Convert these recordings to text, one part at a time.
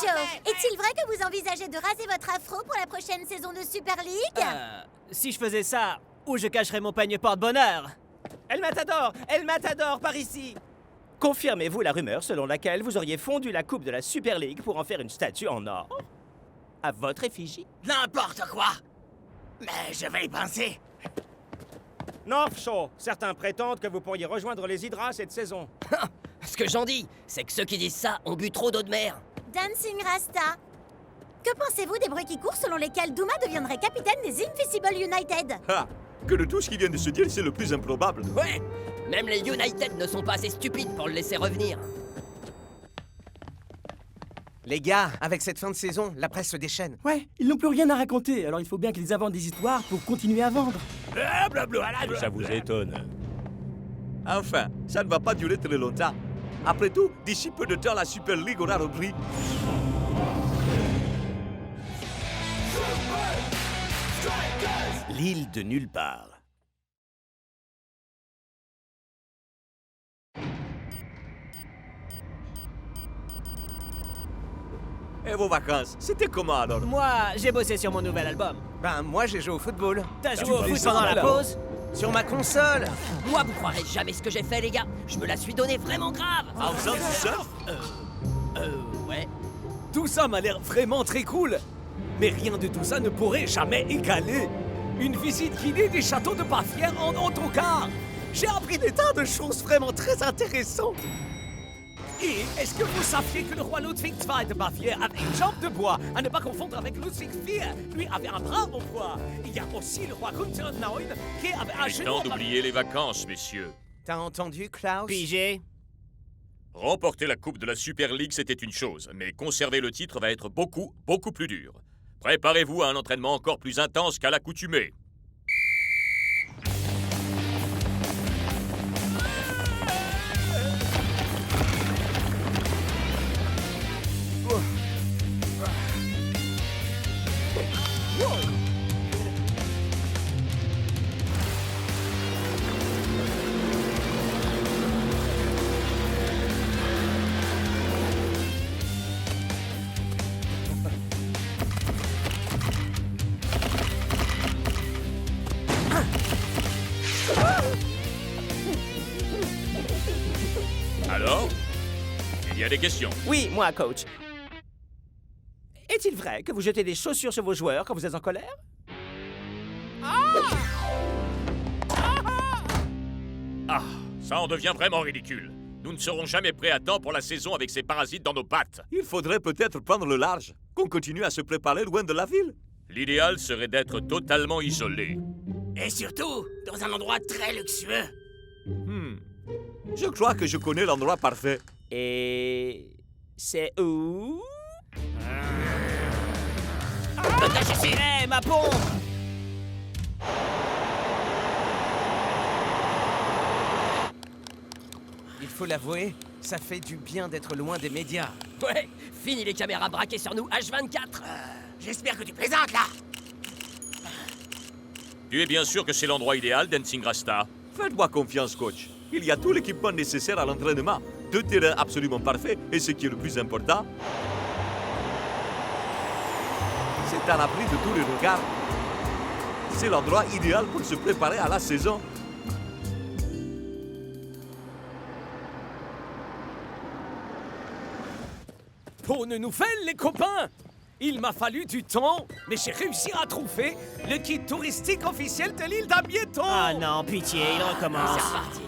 Joe, est-il vrai que vous envisagez de raser votre afro pour la prochaine saison de Super League? Si je faisais ça, où je cacherais mon peigne porte-bonheur? El Matador, par ici! Confirmez-vous la rumeur selon laquelle vous auriez fondu la coupe de la Super League pour en faire une statue en or? À votre effigie? N'importe quoi! Mais je vais y penser. North Shore, certains prétendent que vous pourriez rejoindre les Hydras cette saison. Ce que j'en dis, c'est que ceux qui disent ça ont bu trop d'eau de mer. Dancing Rasta, que pensez-vous des bruits qui courent selon lesquels Douma deviendrait capitaine des Invisible United? Ah, que de tout ce qui vient de se dire, c'est le plus improbable. Ouais, même les United ne sont pas assez stupides pour le laisser revenir. Les gars, avec cette fin de saison, la presse se déchaîne. Ouais, ils n'ont plus rien à raconter, alors il faut bien qu'ils inventent des histoires pour continuer à vendre. Ça vous étonne? Enfin, ça ne va pas durer très longtemps. Après tout, d'ici peu de temps, la Super League aura repris. L'île de nulle part. Et vos vacances, c'était comment alors? Moi, j'ai bossé sur mon nouvel album. Ben, moi, j'ai joué au football. T'as joué au foot pendant la pause? Sur ma console. Moi, vous croirez jamais ce que j'ai fait, les gars. Je me la suis donnée vraiment grave. En faisant du surf? Ouais. Tout ça m'a l'air vraiment très cool. Mais rien de tout ça ne pourrait jamais égaler une visite guidée des châteaux de Bavière en autocar. J'ai appris des tas de choses vraiment très intéressantes. Et est-ce que vous saviez que le roi Ludwig II de Bavière avait une jambe de bois, à ne pas confondre avec Ludwig IV? Lui avait un bras en bois. Il y a aussi le roi Gunther IX qui avait un Il est genou temps en d'oublier les vacances, messieurs. T'as entendu, Klaus? Pigé. Remporter la Coupe de la Super League, c'était une chose, mais conserver le titre va être beaucoup, beaucoup plus dur. Préparez-vous à un entraînement encore plus intense qu'à l'accoutumée. Alors, il y a des questions. Oui, moi, coach. Est-il vrai que vous jetez des chaussures sur vos joueurs quand vous êtes en colère? Ah, ça en devient vraiment ridicule. Nous ne serons jamais prêts à temps pour la saison avec ces parasites dans nos pattes. Il faudrait peut-être prendre le large, qu'on continue à se préparer loin de la ville. L'idéal serait d'être totalement isolé. Et surtout, dans un endroit très luxueux. Je crois que je connais l'endroit parfait. Et... c'est où? Hé, ma pompe! Il faut l'avouer, ça fait du bien d'être loin des médias. Ouais, fini les caméras braquées sur nous H24. J'espère que tu plaisantes, là. Tu es bien sûr que c'est l'endroit idéal, Dancing Rasta? Faites-moi confiance, coach. Il y a tout l'équipement nécessaire à l'entraînement. 2 terrains absolument parfaits, et ce qui est le plus important, c'est à l'abri de tous les regards. C'est l'endroit idéal pour se préparer à la saison. Bonne nouvelle, les copains! Il m'a fallu du temps, mais j'ai réussi à trouver le guide touristique officiel de l'île d'Amieton! Ah non, pitié, il recommence.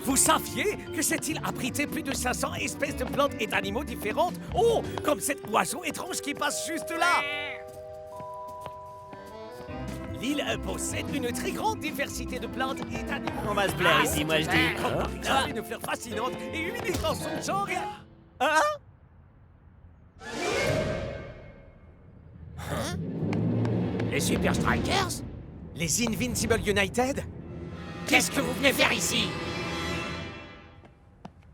Vous saviez que cette île abritait plus de 500 espèces de plantes et d'animaux différentes? Oh, comme cet oiseau étrange qui passe juste là! L'île possède une très grande diversité de plantes et d'animaux. On va se plaire ici, moi je dis. Comme une fleur fascinante et unique dans son genre. Les Super Strikers? Les Invincible United? Qu'est-ce que vous venez faire ici?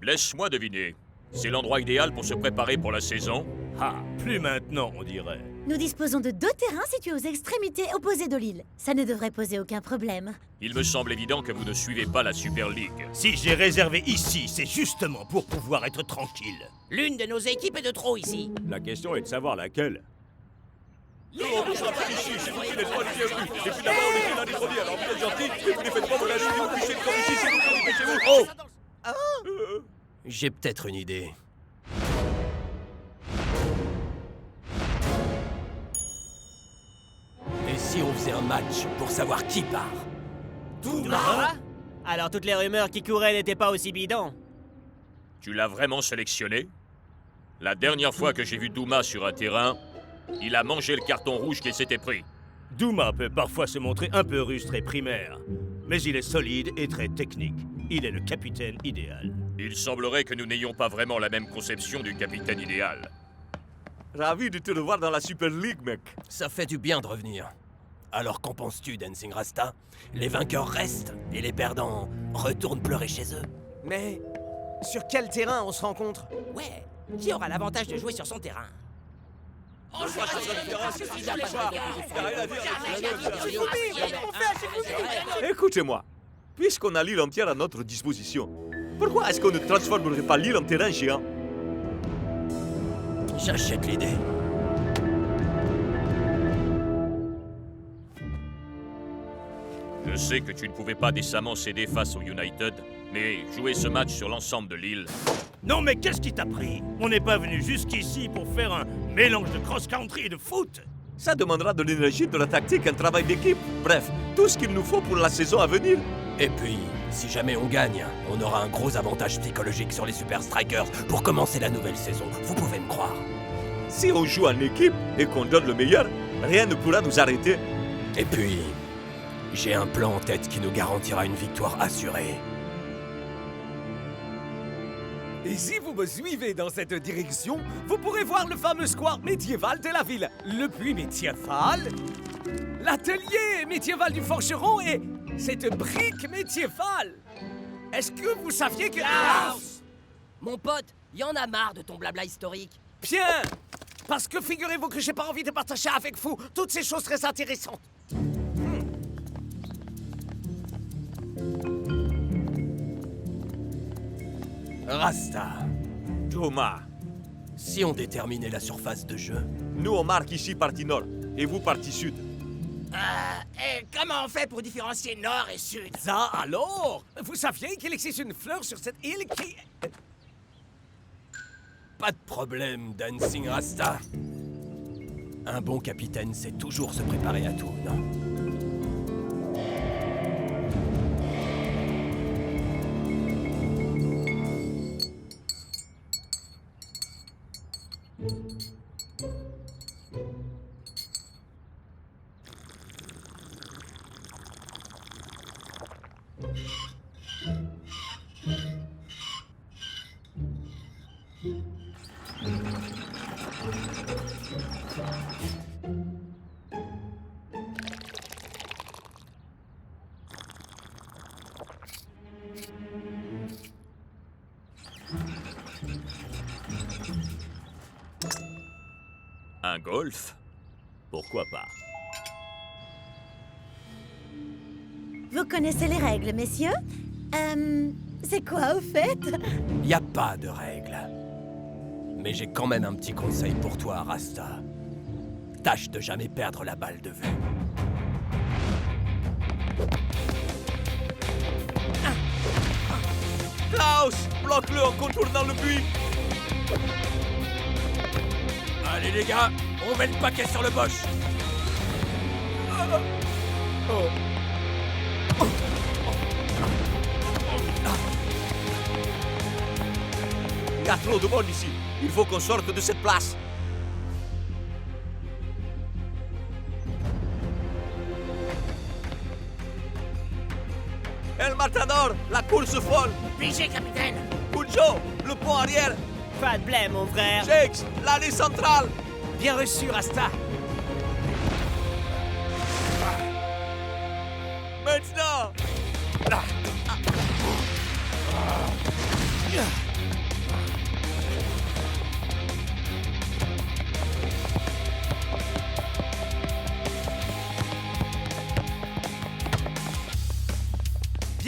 Laisse-moi deviner. C'est l'endroit idéal pour se préparer pour la saison? Ah, plus maintenant, on dirait. Nous disposons de 2 terrains situés aux extrémités opposées de l'île. Ça ne devrait poser aucun problème. Il me semble évident que vous ne suivez pas la Super League. Si j'ai réservé ici, c'est justement pour pouvoir être tranquille. L'une de nos équipes est de trop ici. La question est de savoir laquelle. Non, on sera pas ici, c'est vous qui n'êtes pas les bienvenus. Et puis d'abord, on était l'année première, alors vous êtes gentils, et vous ne faites pas mon avis, vous couchez comme ici, c'est vous qui dépêchez-vous. Oh! J'ai peut-être une idée. Et si on faisait un match pour savoir qui part? Alors toutes les rumeurs qui couraient n'étaient pas aussi bidons. Tu l'as vraiment sélectionné? La dernière fois que j'ai vu Douma sur un terrain, il a mangé le carton rouge qu'il s'était pris. Douma peut parfois se montrer un peu rustre et primaire, mais il est solide et très technique. Il est le capitaine idéal. Il semblerait que nous n'ayons pas vraiment la même conception du capitaine idéal. Ravi de te revoir dans la Super League, mec. Ça fait du bien de revenir. Alors qu'en penses-tu, Dancing Rasta? Les vainqueurs restent et les perdants retournent pleurer chez eux. Mais sur quel terrain on se rencontre? Ouais, qui aura l'avantage de jouer sur son terrain? Écoutez-moi, puisqu'on a l'île entière à notre disposition, pourquoi est-ce qu'on ne transformerait pas l'île en terrain géant? J'achète l'idée. Je sais que tu ne pouvais pas décemment céder face au United, mais jouer ce match sur l'ensemble de l'île... Non mais qu'est-ce qui t'a pris? On n'est pas venu jusqu'ici pour faire un mélange de cross-country et de foot. Ça demandera de l'énergie, de la tactique, un travail d'équipe. Bref, tout ce qu'il nous faut pour la saison à venir. Et puis, si jamais on gagne, on aura un gros avantage psychologique sur les Super Strikers pour commencer la nouvelle saison. Vous pouvez me croire. Si on joue en équipe et qu'on donne le meilleur, rien ne pourra nous arrêter. Et puis, j'ai un plan en tête qui nous garantira une victoire assurée. Et si vous me suivez dans cette direction, vous pourrez voir le fameux square médiéval de la ville, le puits médiéval, l'atelier médiéval du forgeron et cette brique médiévale. Est-ce que vous saviez que... Mon pote, y en a marre de ton blabla historique. Bien! Parce que figurez-vous que j'ai pas envie de partager avec vous toutes ces choses très intéressantes. Rasta, Thomas, si on déterminait la surface de jeu, nous on marque ici partie nord et vous partie sud. Et comment on fait pour différencier nord et sud? Ça alors? Vous saviez qu'il existe une fleur sur cette île qui... pas de problème, Dancing Rasta. Un bon capitaine sait toujours se préparer à tout, non? Un golf? Pourquoi pas? Vous connaissez les règles, messieurs? C'est quoi, au fait? Y a pas de règles. Mais j'ai quand même un petit conseil pour toi, Rasta. Tâche de jamais perdre la balle de vue. Klaus, bloque-le en contournant le puits. Allez les gars, on met le paquet sur le boss. Il y a trop de monde ici. Il faut qu'on sorte de cette place. El Matador, la course folle. Pigé, capitaine! Pujo, le pont arrière. Pas de blême, mon frère. Jakes, l'allée centrale. Bien reçu, Rasta. Maintenant.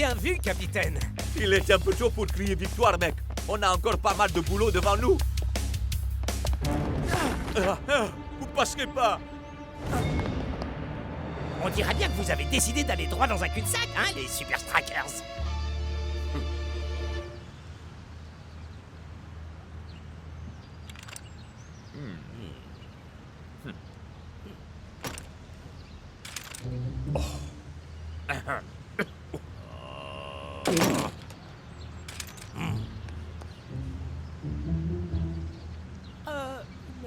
Bien vu, capitaine. Il est un peu tôt pour crier victoire, mec. On a encore pas mal de boulot devant nous. Vous passerez pas. On dirait bien que vous avez décidé d'aller droit dans un cul-de-sac, hein, les Super Strikers.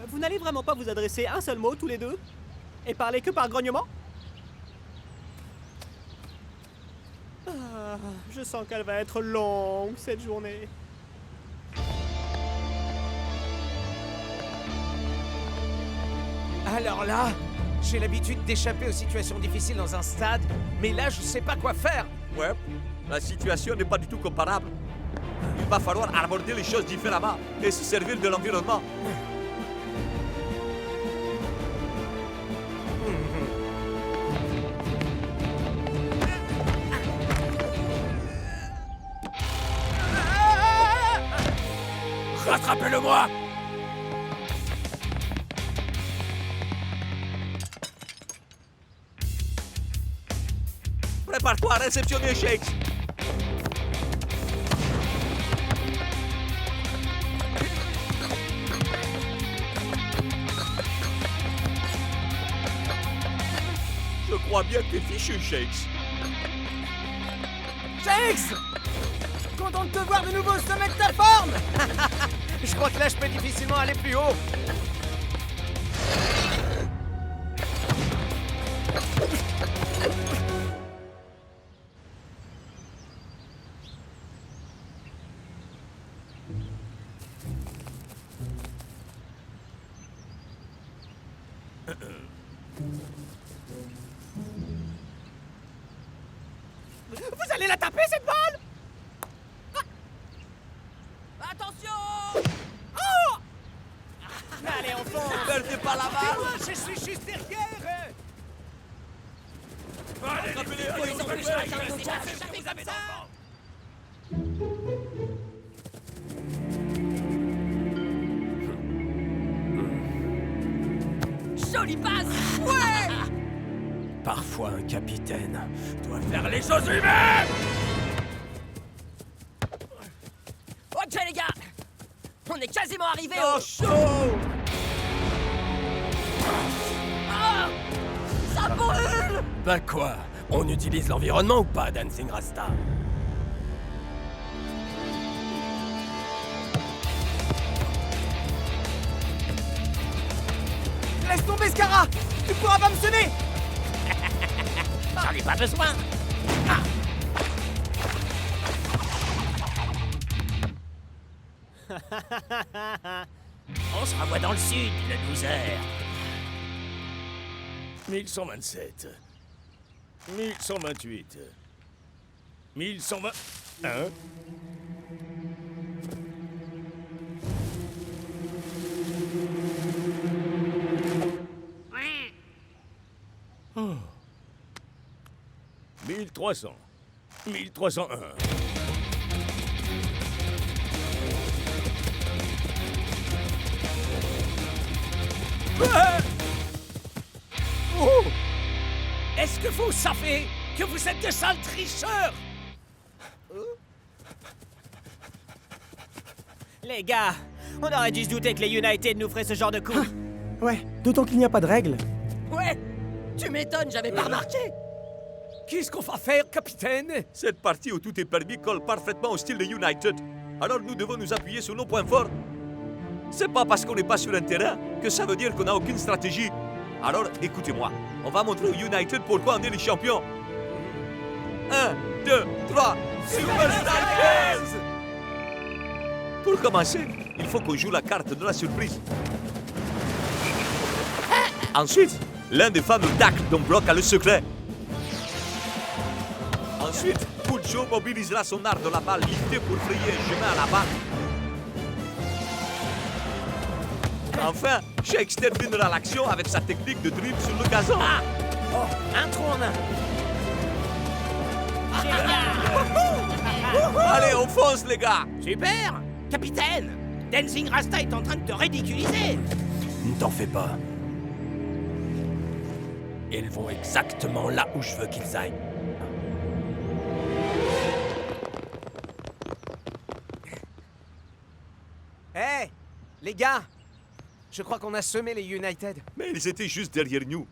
Vous n'allez vraiment pas vous adresser un seul mot tous les deux? Et parler que par grognement? Je sens qu'elle va être longue, cette journée. Alors là, j'ai l'habitude d'échapper aux situations difficiles dans un stade, mais là, je sais pas quoi faire. Ouais, la situation n'est pas du tout comparable. Il va falloir aborder les choses différemment et se servir de l'environnement. Rattrapez-le-moi! Prépare-toi à réceptionner Shakes. Je crois bien que t'es fichu, Shakes. Shakes! Content de te voir de nouveau au sommet de ta forme! Je crois que là, je peux difficilement aller plus haut. Vous allez la taper, cette balle! Attention! Allez, on fonce! Perdez pas la balle. Moi, je suis juste derrière! Attrapez-les, allez, Ils ont allez, les allez, chats, allez. ils ont vous avez ça! Jolie passe! Ouais! Parfois, un capitaine doit faire les choses lui-même! Ok les gars! On est quasiment arrivé Oh, au... chaud. Ah! Ça brûle! Bah quoi? On utilise l'environnement ou pas, Dancing Rasta? Laisse tomber, Scara! Tu pourras pas me semer! J'en ai pas besoin. On se revoit dans le sud, le loser. 1127. 1128. 1121. Oh. 1300. 1301. Oh! Est-ce que vous savez que vous êtes de sales tricheurs? Les gars, on aurait dû se douter que les United nous feraient ce genre de coup. Ouais, d'autant qu'il n'y a pas de règles. Ouais! Tu m'étonnes, j'avais pas remarqué! Qu'est-ce qu'on va faire, capitaine? Cette partie où tout est permis colle parfaitement au style de United. Alors nous devons nous appuyer sur nos points forts. C'est pas parce qu'on n'est pas sur un terrain que ça veut dire qu'on n'a aucune stratégie. Alors écoutez-moi, on va montrer aux United pourquoi on est les champions. 1, 2, 3, Super Strikers! Pour commencer, il faut qu'on joue la carte de la surprise. Ensuite, l'un des fameux tacles dont Brock a le secret. Ensuite, Pujo mobilisera son art de la balle liftée pour frayer un chemin à la balle. Enfin, Shakes terminera l'action avec sa technique de dribble sur le gazon. Un trou en un. Génial! on fonce, les gars! Super! Capitaine! Dancing Rasta est en train de te ridiculiser! Ne t'en fais pas. Ils vont exactement là où je veux qu'ils aillent. Hé, les gars! Je crois qu'on a semé les United. Mais ils étaient juste derrière nous.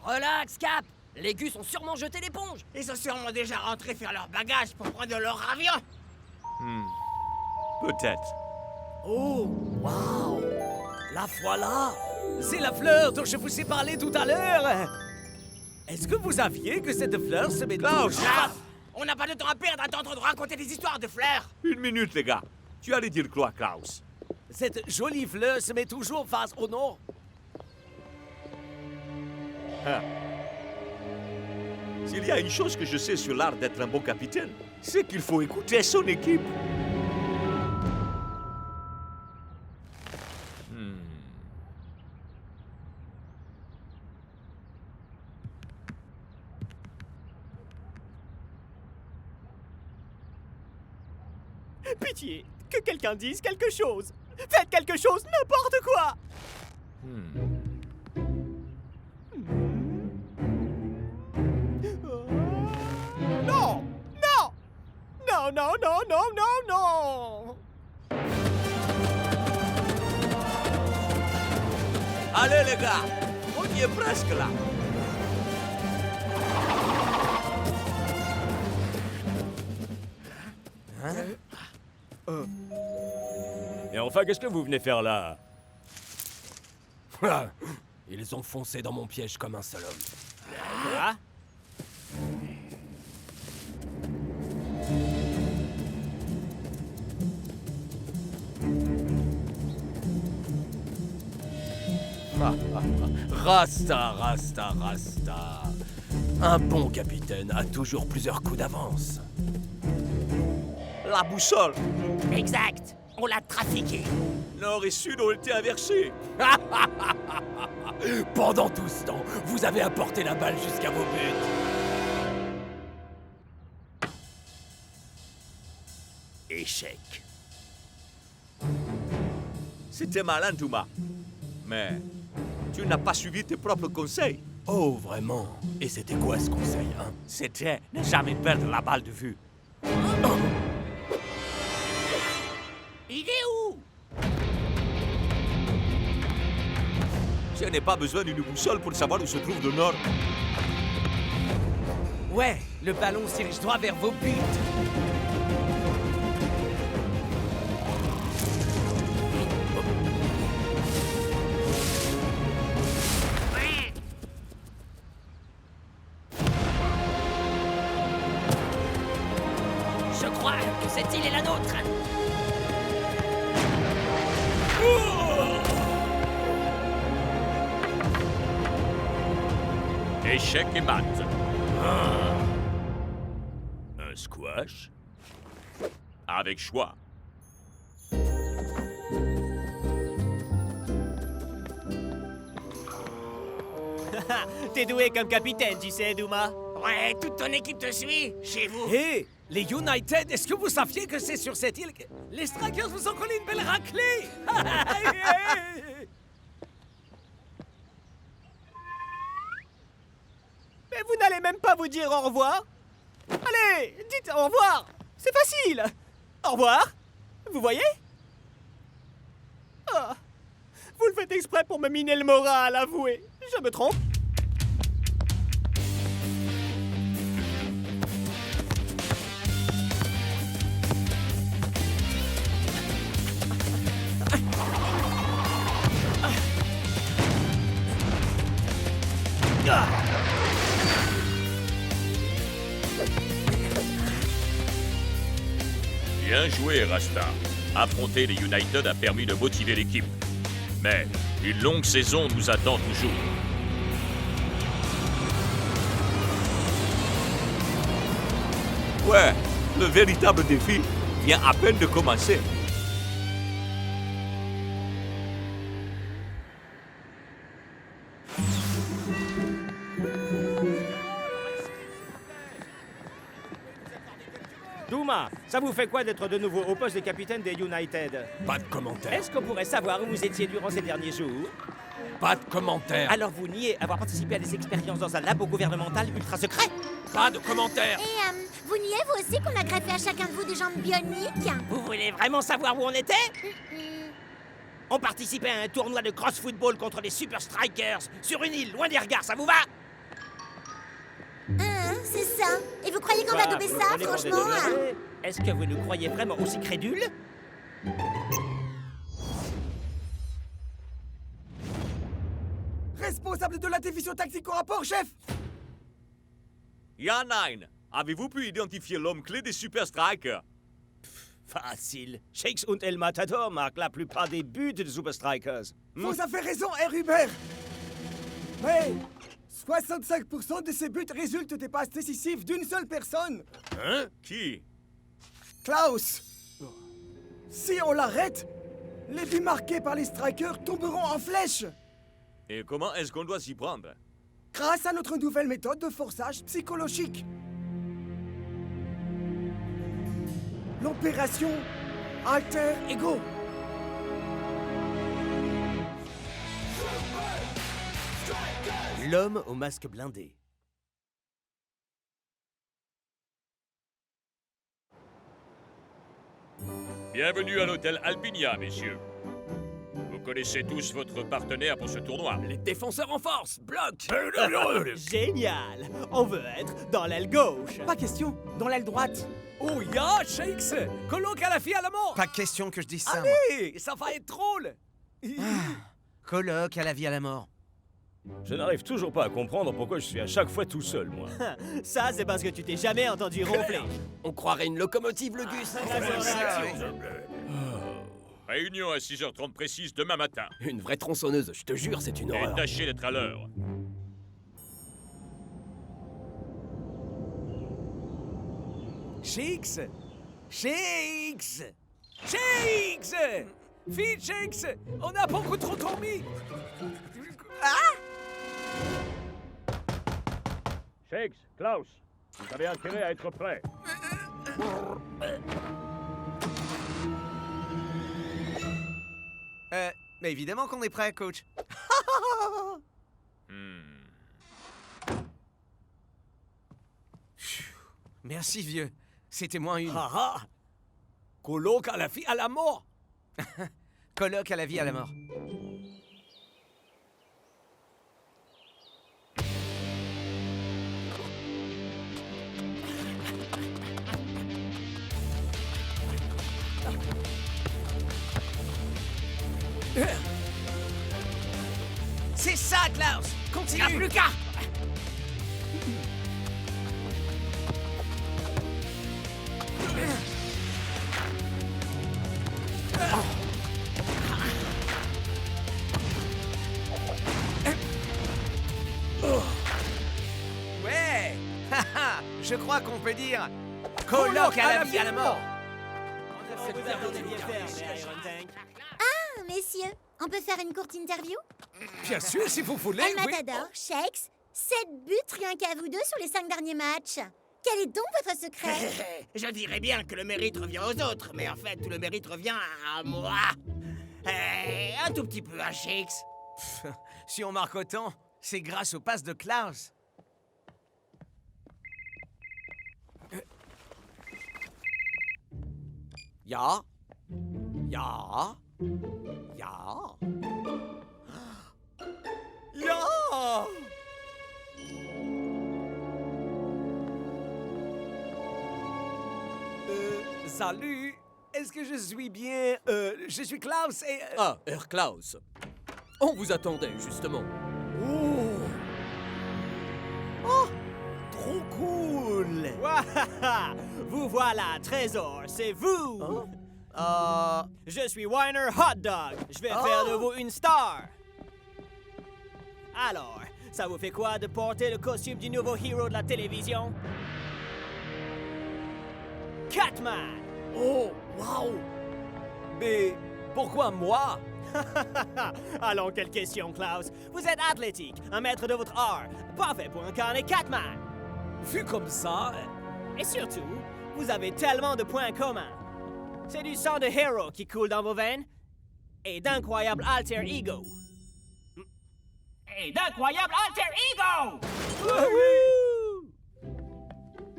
Relax, Cap. Les Gus ont sûrement jeté l'éponge. Ils sont sûrement déjà rentrés faire leurs bagages pour prendre leur avion! Peut-être. Oh, waouh! La voilà! C'est la fleur dont je vous ai parlé tout à l'heure! Est-ce que vous saviez que cette fleur se met toujours... On n'a pas de temps à perdre à t'entendre raconter des histoires de fleurs! Une minute, les gars. Tu allais dire quoi, Klaus? Cette jolie fleur se met toujours face au nord. S'il y a une chose que je sais sur l'art d'être un bon capitaine, c'est qu'il faut écouter son équipe. Pitié, que quelqu'un dise quelque chose. Faites quelque chose, n'importe quoi. Non, non, non, non, non, non, non, non. Allez, les gars! On y est presque là! Et enfin, qu'est-ce que vous venez faire là? Ils ont foncé dans mon piège comme un seul homme. Quoi? Rasta, Rasta, Rasta. Un bon capitaine a toujours plusieurs coups d'avance. La boussole! Exact! On l'a trafiqué! Nord et sud ont été inversés! Pendant tout ce temps, vous avez apporté la balle jusqu'à vos buts. Échec. C'était malin, Thomas. Mais tu n'as pas suivi tes propres conseils. Oh, vraiment? Et c'était quoi ce conseil, hein? C'était ne jamais perdre la balle de vue. Il est où? Je n'ai pas besoin d'une boussole pour savoir où se trouve le nord. Ouais, le ballon se dirige droit vers vos buts. Je crois que cette île est la nôtre. Échec et mat. Un squash? Avec choix. T'es doué comme capitaine, tu sais, Douma. Ouais, toute ton équipe te suit, chez vous. Hé, les United, est-ce que vous saviez que c'est sur cette île que les Strikers vous ont collé une belle raclée? Mais vous n'allez même pas vous dire au revoir? Allez, dites au revoir. C'est facile. Au revoir. Vous voyez? Ah, vous le faites exprès pour me miner le moral, avouez. Je me trompe? Bien joué, Rasta. Affronter les United a permis de motiver l'équipe. Mais une longue saison nous attend toujours. Ouais, le véritable défi vient à peine de commencer. Douma, ça vous fait quoi d'être de nouveau au poste de capitaine des United? Pas de commentaire. Est-ce qu'on pourrait savoir où vous étiez durant ces derniers jours? Pas de commentaire. Alors vous niez avoir participé à des expériences dans un labo gouvernemental ultra secret? Pas de commentaire. Et vous niez vous aussi qu'on a greffé à chacun de vous des jambes bioniques? Vous voulez vraiment savoir où on était? On participait à un tournoi de cross-football contre les Super Strikers sur une île loin des regards, ça vous va? C'est ça. Et vous croyez qu'on va dober ça, franchement? Est-ce que vous nous croyez vraiment aussi crédules? Responsable de la division tactique au rapport, chef! Ya9, avez-vous pu identifier l'homme clé des Super Strikers? Facile. Shakes und El Matador marquent la plupart des buts des Super Strikers. Vous avez raison, R. Hubert! Mais 65% de ces buts résultent des passes décisives d'une seule personne! Hein? Qui? Klaus! Si on l'arrête, les buts marqués par les strikers tomberont en flèche! Et comment est-ce qu'on doit s'y prendre? Grâce à notre nouvelle méthode de forçage psychologique. L'opération Alter Ego. L'homme au masque blindé. Bienvenue à l'hôtel Alpinia, messieurs. Vous connaissez tous votre partenaire pour ce tournoi. Les défenseurs en force, bloc. Génial! On veut être dans l'aile gauche. Pas question, dans l'aile droite. Oh ya, Shakes, colloque à la fille à la mort. Pas question que je dise ça. Allez, ça va être drôle. Colloque à la vie à la mort. Je n'arrive toujours pas à comprendre pourquoi je suis à chaque fois tout seul, moi. Ça, c'est parce que tu t'es jamais entendu ronfler. On croirait une locomotive, le Gus. Réunion à 6h30 précise demain matin. Une vraie tronçonneuse, je te jure, c'est une Et horreur. tâchez d'être à l'heure. Shakes, Shakes, Shakes. Vite, Shakes, on a beaucoup trop dormi. Shakes, Klaus, vous avez intérêt à être prêts. Mais évidemment qu'on est prêt, coach. Merci, vieux. C'était moins une. Ah ah. Colloque à la vie à la mort. Colloque à la vie à la mort. C'est ça, Klaus. Continue. Y'a plus qu'à. Ouais. Je crois qu'on peut dire colloque à la vie à la mort. Ah, messieurs, on peut faire une courte interview? Bien sûr, si vous voulez. El Oui. Matador, Shakes, 7 buts rien qu'à vous deux sur les 5 derniers matchs. Quel est donc votre secret? Je dirais bien que le mérite revient aux autres, mais en fait, tout le mérite revient à moi. Un tout petit peu à Shakes. Si on marque autant, c'est grâce aux passes de Klaus. Ja. Ja. Ja. Ja! Salut. Est-ce que je suis bien... je suis Klaus et... Ah, Herr Klaus. On vous attendait, justement. Trop cool! Wahaha! Vous voilà, Trésor, c'est vous! Je suis Weiner Hot Dog. Je vais faire de vous une star. Alors, ça vous fait quoi de porter le costume du nouveau héros de la télévision? Catman! Oh, waouh. Mais pourquoi moi? Allons, quelle question, Klaus. Vous êtes athlétique, un maître de votre art, parfait pour incarner Catman. Vu comme ça... Et surtout, Vous avez tellement de points communs. C'est du sang de héros qui coule dans vos veines et d'incroyables alter ego. Et d'incroyables alter ego!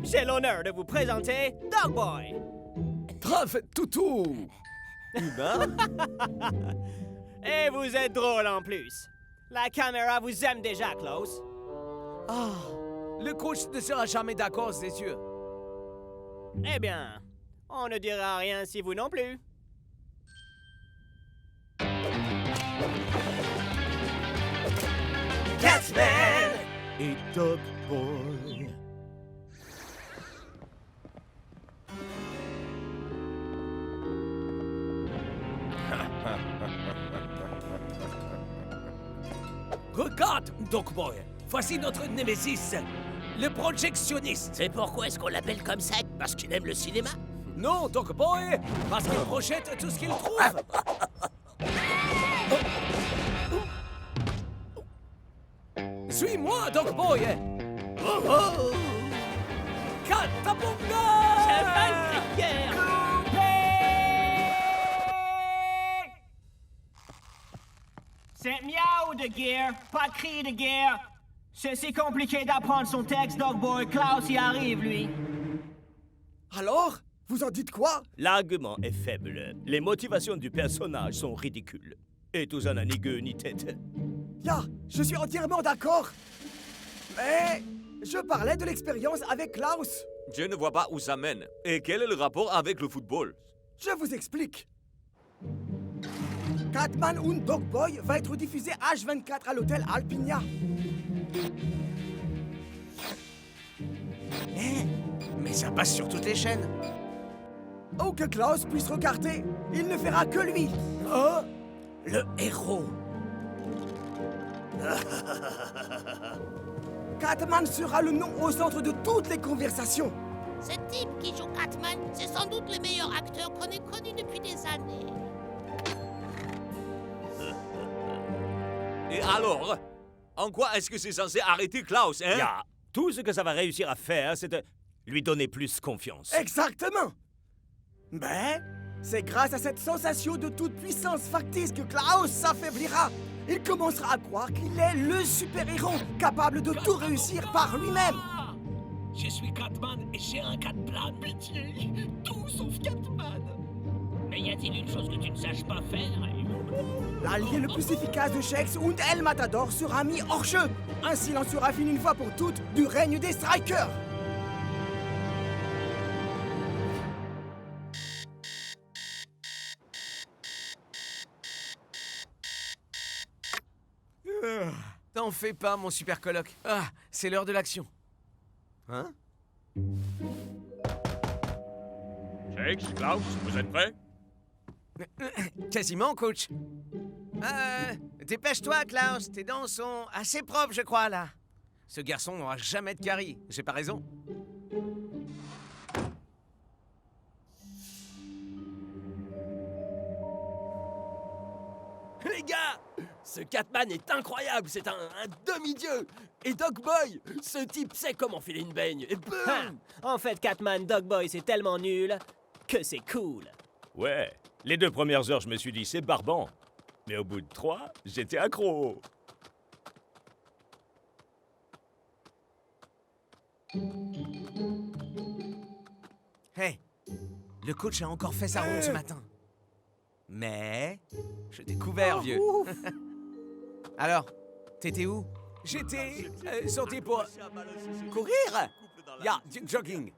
J'ai l'honneur de vous présenter Dogboy. Traf toutou. Humain. Et vous êtes drôle en plus. La caméra vous aime déjà, Klaus. Ah, le coach ne sera jamais d'accord, c'est sûr. Eh bien, on ne dira rien si vous non plus. Catman et Dogboy. Regarde, Dogboy. Voici notre némésis, le projectionniste. Et pourquoi est-ce qu'on l'appelle comme ça? Parce qu'il aime le cinéma? Non, Dogboy, parce qu'il projette tout ce qu'il trouve. Suis-moi, Dogboy. Katabunga! C'est miaou de guerre, pas de cri de guerre. C'est si compliqué d'apprendre son texte, Dogboy. Klaus y arrive, lui. Alors, vous en dites quoi? L'argument est faible. Les motivations du personnage sont ridicules. Et tout ça n'a ni queue ni tête. Ya, je suis entièrement d'accord. Mais je parlais de l'expérience avec Klaus. Je ne vois pas où ça mène. Et quel est le rapport avec le football? Je vous explique. Catman und Dogboy va être diffusé H24 à l'hôtel Alpinia. Mais ça passe sur toutes les chaînes. Où que Klaus puisse regarder, il ne verra que lui. Oh, le héros. Catman sera le nom au centre de toutes les conversations. Ce type qui joue Catman, c'est sans doute le meilleur acteur qu'on ait connu depuis des années. Et alors? En quoi est-ce que c'est censé arrêter Klaus, hein? Ya, tout ce que ça va réussir à faire, c'est de lui donner plus confiance. Exactement. Mais c'est grâce à cette sensation de toute puissance factice que Klaus s'affaiblira. Il commencera à croire qu'il est le super-héros, capable de tout réussir par lui-même. Je suis Catman et j'ai un Catplan. Pitié, tout sauf Catman. Mais y a-t-il une chose que tu ne saches pas faire? L'allié le plus efficace de Shex und El Matador sera mis hors jeu. Ainsi, il en sera fini une fois pour toutes du règne des Strikers. T'en fais pas, mon super coloc. Ah, c'est l'heure de l'action. Hein? Shex, Klaus, vous êtes prêts? Quasiment, coach. Dépêche-toi, Klaus. Tes dents sont assez propres, je crois, là. Ce garçon n'aura jamais de carie. J'ai pas raison? Les gars, ce Catman est incroyable, c'est un demi-dieu. Et Dogboy, ce type sait comment filer une baigne. Et boum! En fait, Catman Dogboy, c'est tellement nul que c'est cool. Ouais, les 2 premières heures, je me suis dit, c'est barbant. Mais au bout de 3, j'étais accro. Hey, le coach a encore fait sa ronde ce matin. Mais je t'ai couvert, vieux. Alors, t'étais où? J'étais sorti pour courir. Ya, jogging.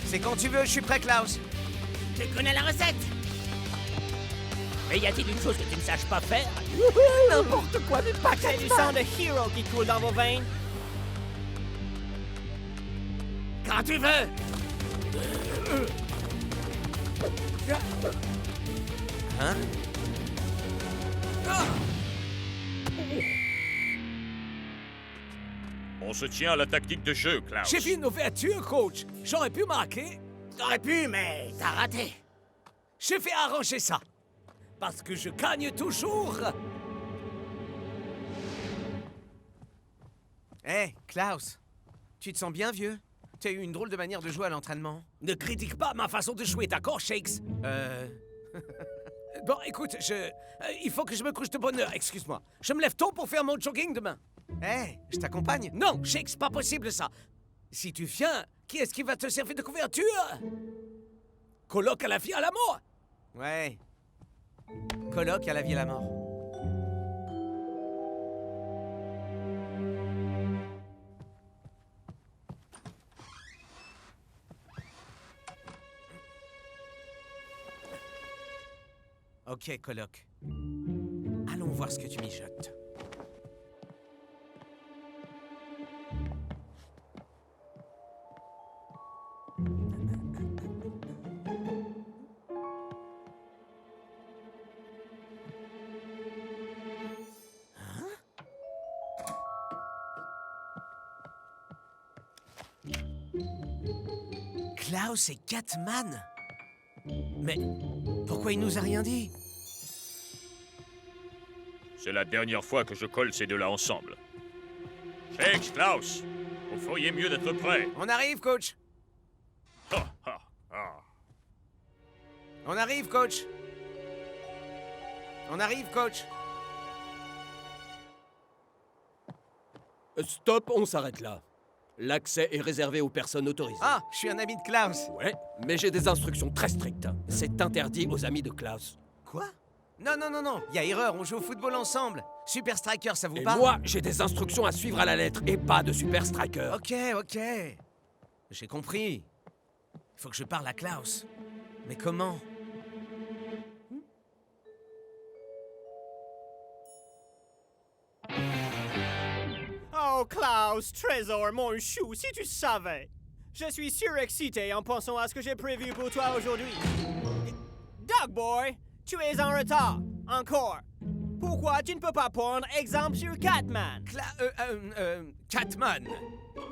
C'est quand tu veux, je suis prêt, Klaus. Je connais la recette. Mais y a-t-il une chose que tu ne saches pas faire? N'importe quoi, mais pas C'est du sang de héros qui coule dans vos veines. Quand tu veux. Hein? On se tient à la tactique de jeu, Klaus. J'ai vu une ouverture, coach. J'aurais pu marquer. T'aurais pu, mais t'as raté. Je vais arranger ça. Parce que je gagne toujours. Hé, Klaus, tu te sens bien, vieux? Tu as eu une drôle de manière de jouer à l'entraînement. Ne critique pas ma façon de jouer, d'accord, Shakes? Bon, écoute, il faut que je me couche de bonne heure, excuse-moi. Je me lève tôt pour faire mon jogging demain. Hé, je t'accompagne. Non, Shakes, pas possible ça. Si tu viens, qui est-ce qui va te servir de couverture? Colloque à la vie à la mort. Ouais. Colloque à la vie à la mort. Ok, coloc. Allons voir ce que tu mijotes. Klaus et Catman? Mais pourquoi il nous a rien dit? C'est la dernière fois que je colle ces deux-là ensemble. Shakes, Klaus, vous feriez mieux d'être prêts. On arrive, coach. Ha, ha, ha. On arrive, coach. On arrive, coach. Stop, on s'arrête là. L'accès est réservé aux personnes autorisées. Ah, je suis un ami de Klaus. Ouais, mais j'ai des instructions très strictes. C'est interdit aux amis de Klaus. Quoi? Non, non, non, non. Il y a erreur, on joue au football ensemble. Super Striker, ça vous Et parle? moi, j'ai des instructions à suivre à la lettre et pas de Super Striker. Ok, ok. J'ai compris. Il faut que je parle à Klaus. Mais comment? Oh, Klaus, Trésor, mon chou, si tu savais. Je suis surexcité en pensant à ce que j'ai prévu pour toi aujourd'hui. Dog Boy, tu es en retard. Encore. Pourquoi tu ne peux pas prendre exemple sur Catman? Catman.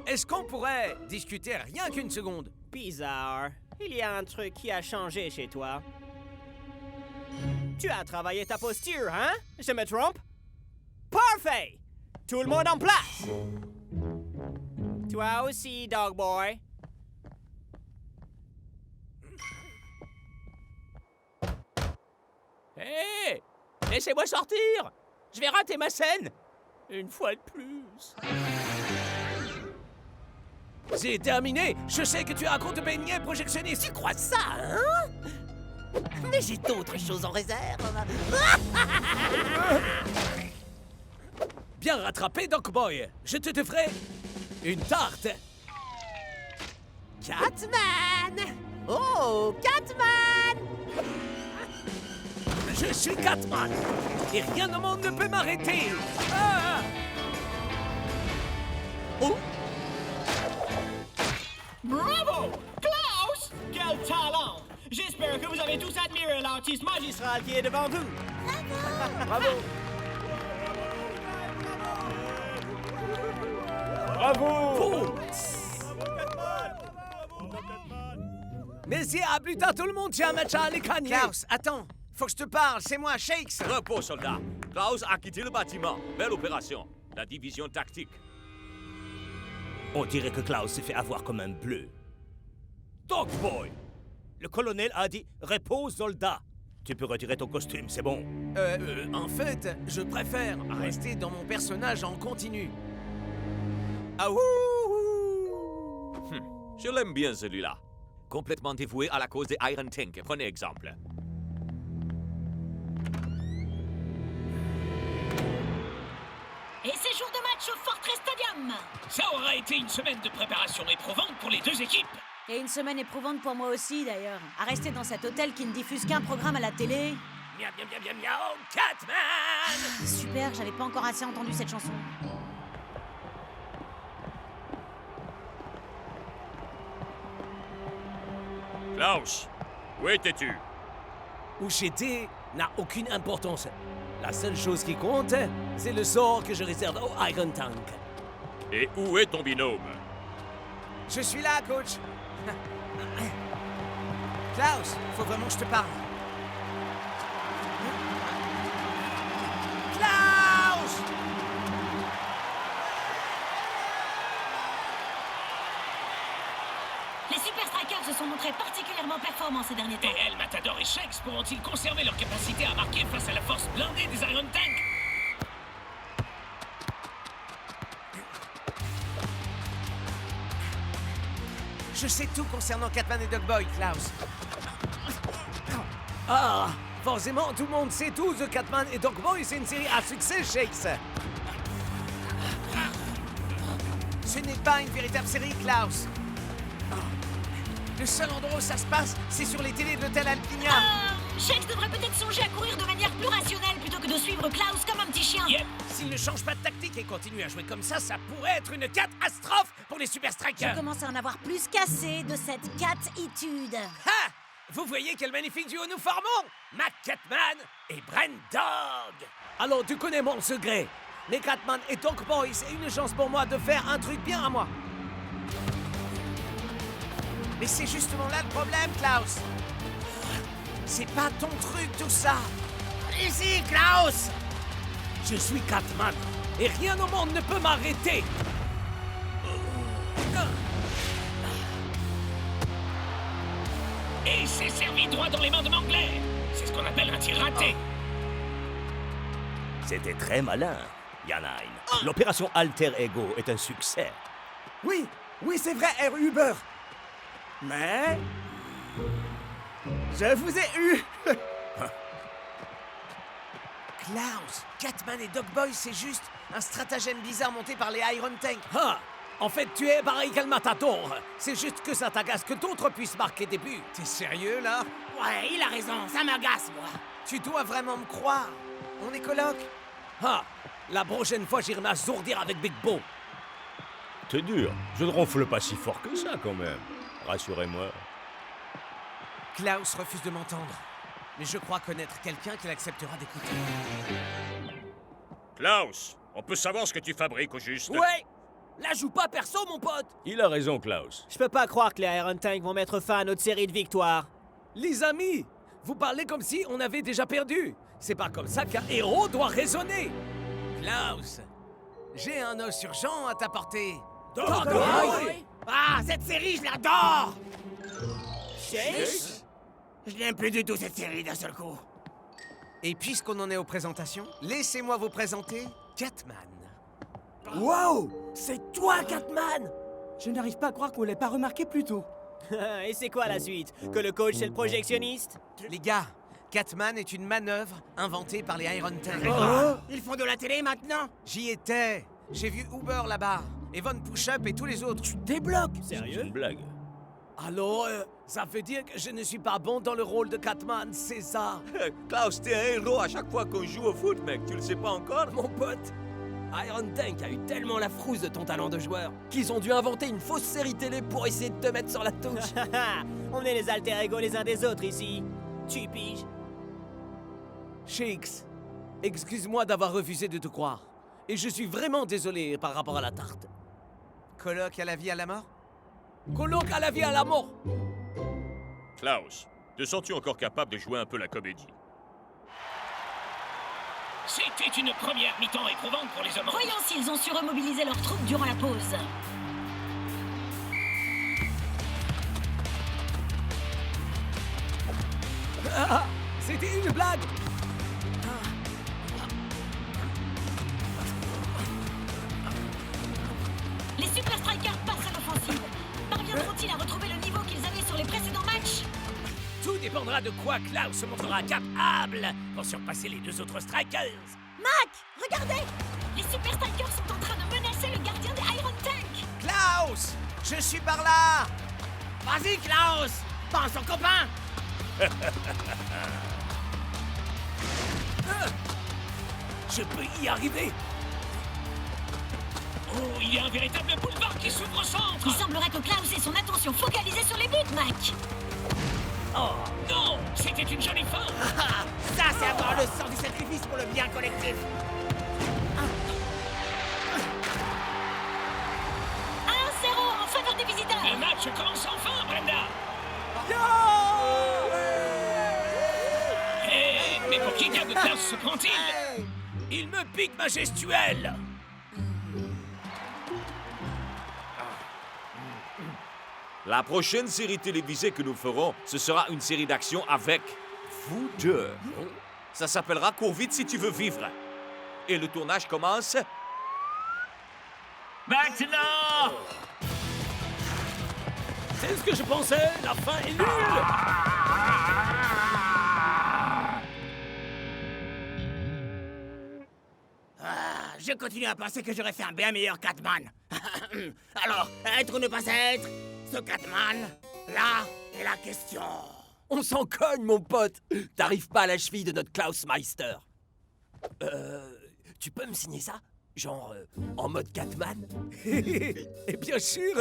Est-ce qu'on pourrait discuter rien qu'une seconde? Bizarre. Il y a un truc qui a changé chez toi. Tu as travaillé ta posture, hein? Je me trompe? Parfait! Tout le monde en place! Toi aussi, Dog Boy. Hé! Laissez-moi sortir! Je vais rater ma scène! Une fois de plus. C'est terminé. Je sais que tu as un compte beignet projectionniste. Tu crois ça, hein? Mais j'ai d'autres choses en réserve. Bien rattrapé, Doc Boy. Je te ferai une tarte. Catman! Oh, Catman! Je suis Catman. Et rien au monde ne peut m'arrêter. Ah! Oh! Bravo! Klaus! Quel talent! J'espère que vous avez tous admiré l'artiste magistral qui est devant vous. Bravo! Bravo! Messieurs, à plus tard tout le monde, j'ai un match à aller gagner. Klaus, attends. Faut que je te parle, c'est moi, Shakes. Repos, soldat. Klaus a quitté le bâtiment. Belle opération. La division tactique. On dirait que Klaus s'est fait avoir comme un bleu. Dog Boy! Le colonel a dit « Repose, soldat ». Tu peux retirer ton costume, c'est bon. En fait, je préfère rester dans mon personnage en continu. Ah ouh! Je l'aime bien, celui-là. Complètement dévoué à la cause des Iron Tank. Prenez exemple. Et c'est jour de match au Fortress Stadium. Ça aura été une semaine de préparation éprouvante pour les deux équipes. Et une semaine éprouvante pour moi aussi, d'ailleurs. À rester dans cet hôtel qui ne diffuse qu'un programme à la télé. Miam, miam, miam, miam, miam, Catman! Super, j'avais pas encore assez entendu cette chanson. Klaus, où étais-tu? Où j'étais n'a aucune importance. La seule chose qui compte, c'est le sort que je réserve au Iron Tank. Et où est ton binôme? Je suis là, coach. Klaus, faut vraiment que je te parle. Klaus! montré particulièrement performant ces derniers temps. Et El Matador et Shakes pourront-ils conserver leur capacité à marquer face à la force blindée des Iron Tank? Je sais tout concernant Catman et Dogboy, Klaus. Ah, forcément, tout le monde sait tout. The Catman et Dogboy, c'est une série à succès, Shakes. Ce n'est pas une véritable série, Klaus. Le seul endroit où ça se passe, c'est sur les télés de l'hôtel Alpinia. Shakes devrait peut-être songer à courir de manière plus rationnelle plutôt que de suivre Klaus comme un petit chien. Yep. S'il ne change pas de tactique et continue à jouer comme ça pourrait être une catastrophe pour les Super Strikers. Je commence à en avoir plus qu'assez de cette catitude. Ha! Vous voyez quel magnifique duo nous formons? Mac Catman et Brent Dog. Alors, tu connais mon secret. Mais Catman et Dogboy, c'est une chance pour moi de faire un truc bien à moi. Mais c'est justement là le problème, Klaus. C'est pas ton truc, tout ça. Ici, Klaus! Je suis Catman et rien au monde ne peut m'arrêter. Et c'est servi droit dans les mains de Mangler. C'est ce qu'on appelle un tir raté. C'était très malin, Yanain. L'opération Alter Ego est un succès. Oui, c'est vrai, Herr Huber. Mais... je vous ai eu. Klaus, Catman et Dogboy, c'est juste un stratagème bizarre monté par les Iron Tank. Ah, en fait, tu es pareil qu'El Matador. C'est juste que ça t'agace que d'autres puissent marquer des buts. T'es sérieux, là? Ouais, il a raison, ça m'agace, moi. Tu dois vraiment me croire. On est coloc. Ah, la prochaine fois, j'irai m'assourdir avec Big Bo. T'es dur. Je ne ronfle pas si fort que ça, quand même. Rassurez-moi. Klaus refuse de m'entendre. Mais je crois connaître quelqu'un qui l'acceptera d'écouter. Klaus, on peut savoir ce que tu fabriques au juste? Ouais! Là, joue pas perso, mon pote! Il a raison, Klaus. Je peux pas croire que les Iron Tank vont mettre fin à notre série de victoires. Les amis, vous parlez comme si on avait déjà perdu. C'est pas comme ça qu'un héros doit raisonner. Klaus, j'ai un os urgent à t'apporter. Ah, cette série, je l'adore! Shakes? Je n'aime plus du tout cette série d'un seul coup. Et puisqu'on en est aux présentations, laissez-moi vous présenter Catman. Wow! C'est toi, Catman! Je n'arrive pas à croire qu'on l'ait pas remarqué plus tôt. Et c'est quoi la suite? Que le coach c'est le projectionniste? Les gars, Catman est une manœuvre inventée par les Iron Tank. Ils font de la télé maintenant? J'y étais. J'ai vu Uber là-bas, Evan Push-Up et tous les autres. Tu débloques! C'est Sérieux? une blague. Alors, ça veut dire que je ne suis pas bon dans le rôle de Catman, c'est ça? Klaus, t'es un héros à chaque fois qu'on joue au foot, mec. Tu le sais pas encore? Mon pote, Iron Tank a eu tellement la frousse de ton talent de joueur qu'ils ont dû inventer une fausse série télé pour essayer de te mettre sur la touche. On est les alter ego les uns des autres ici. Tu piges? Shakes, excuse-moi d'avoir refusé de te croire. Et je suis vraiment désolé par rapport à la tarte. Coloc à la vie à la mort? Colloque à la vie à la mort. Klaus, te sens-tu encore capable de jouer un peu la comédie? C'était une première mi-temps éprouvante pour les hommes. Voyons s'ils ont su remobiliser leurs troupes durant la pause. Ah, c'était une blague. Les Super Strikers passent à l'offensive. Parviendront-ils à retrouver le niveau qu'ils avaient sur les précédents matchs? Tout dépendra de quoi Klaus se montrera capable pour surpasser les deux autres Strikers. Mac, regardez! Les Super Strikers sont en train de menacer le gardien des Iron Tank. Klaus! Je suis par là! Vas-y, Klaus! Pense aux copains! Je peux y arriver. Oh, il y a un véritable boulevard qui s'ouvre au centre. Il semblerait que Klaus ait son attention focalisée sur les buts, Mac. Oh, non, c'était une jolie fin. Ça, c'est avoir le sens du sacrifice pour le bien collectif. 1-0 en faveur des visiteurs. Le match commence enfin, Brenda. Mais pour qui diable Klaus se prend-il? Il me pique ma gestuelle. La prochaine série télévisée que nous ferons, ce sera une série d'action avec vous deux. Ça s'appellera Cours vite si tu veux vivre. Et le tournage commence... Maintenant! C'est ce que je pensais. La fin est nulle. Je continue à penser que j'aurais fait un bien meilleur Catman. Alors, être ou ne pas être, ce Catman, là est la question. On s'en cogne, mon pote. T'arrives pas à la cheville de notre Klaus Meister. Tu peux me signer ça? Genre, en mode Catman? Et bien sûr.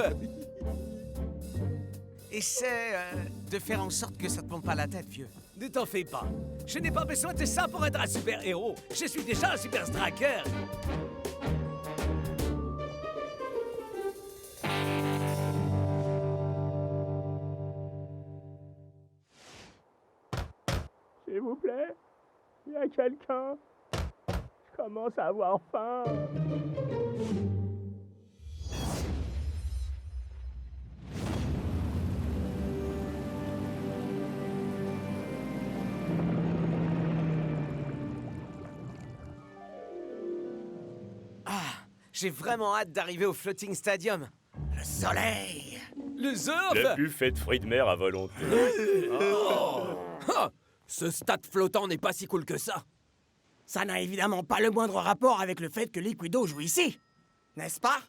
Essaie de faire en sorte que ça te monte pas la tête, vieux. Ne t'en fais pas. Je n'ai pas besoin de ça pour être un super-héros. Je suis déjà un super striker. S'il vous plaît, il y a quelqu'un. Je commence à avoir faim. J'ai vraiment hâte d'arriver au Floating Stadium. Le soleil. Le surf. Le buffet de fruits de mer à volonté. Ah, ce stade flottant n'est pas si cool que ça. Ça n'a évidemment pas le moindre rapport avec le fait que Liquido joue ici. N'est-ce pas?